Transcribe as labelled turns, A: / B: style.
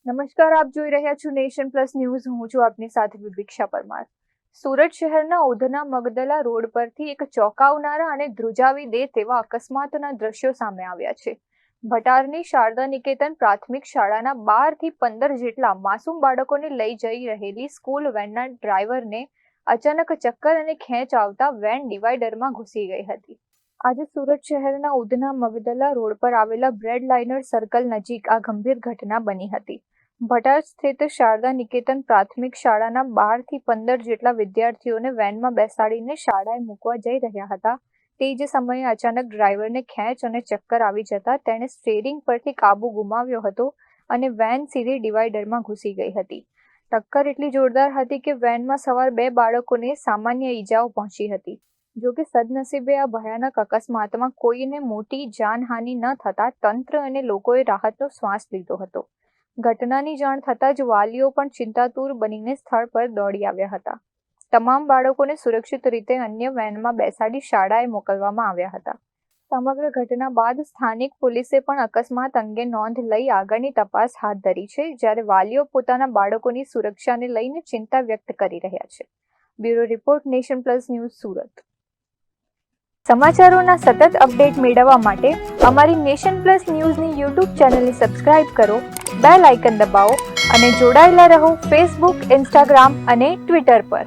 A: નમસ્કાર, આપ જોઈ રહ્યા છો નેશન પ્લસ ન્યૂઝ. હું છું આપની સાથે વિભિક્ષા પરમાર. સુરત શહેરના ઉધના મગદલા રોડ પરથી એક ચોંકાવનારા અને ધ્રુજાવી દે તેવા અકસ્માતના દ્રશ્યો સામે આવ્યા છે. ભટારની શારદા નિકેતન પ્રાથમિક શાળાના 12 થી 15 જેટલા માસૂમ બાળકોને લઈ જઈ રહેલી સ્કૂલ વેનના ડ્રાઈવરને અચાનક ચક્કર અને ખેંચ આવતા વેન ડિવાઈડરમાં ઘૂસી ગઈ હતી. આજે સુરત શહેરના ઉધના મગદલા રોડ પર આવેલા બ્રેડ લાઇનર સર્કલ નજીક આ ગંભીર ઘટના બની હતી. ભટાર સ્થિત શારદા નિકેતન પ્રાથમિક શાળાના 12 થી 15 જેટલા વિદ્યાર્થીઓને વેનમાં બેસાડીને શાળાએ મૂકવા જઈ રહ્યા હતા. તે જ સમયે અચાનક ડ્રાઈવરને ખેંચ અને ચક્કર આવી જતા તેણે સ્ટીયરિંગ પરથી કાબુ ગુમાવ્યો હતો અને વેન સીધી ડિવાઈડરમાં ઘૂસી ગઈ હતી. ટક્કર એટલી જોરદાર હતી કે વેનમાં સવાર 2 બાળકોને સામાન્ય ઈજાઓ પહોંચી હતી. જોકે સદનસીબે આ ભયાનક અકસ્માતમાં કોઈને મોટી જાનહાનિ ન થતા તંત્ર અને લોકોએ રાહતનો શ્વાસ લીધો હતો. ઘટનાની જાણ થતાં જ વાલીઓ પણ ચિંતાતુર બનીને સ્થળ પર દોડી આવ્યા હતા. તમામ બાળકોને સુરક્ષિત રીતે અન્ય વેનમાં બેસાડી શાળાએ મોકલવામાં આવ્યા હતા. સમગ્ર ઘટના બાદ સ્થાનિક પોલીસે પણ અકસ્માત અંગે નોંધ લઈ આગળની તપાસ હાથ ધરી છે, જ્યારે વાલીઓ પોતાના બાળકોની સુરક્ષાને લઈને ચિંતા વ્યક્ત કરી રહ્યા છે. Bureau report, nation plus news, Surat. સમાચારોના સતત અપડેટ મેળવવા માટે અમારી નેશન પ્લસ ન્યૂઝની યુટ્યુબ ચેનલને સબસ્ક્રાઇબ કરો, બેલ આઇકન દબાવો અને જોડાયેલા રહો ફેસબુક, ઇન્સ્ટાગ્રામ અને ટ્વિટર પર.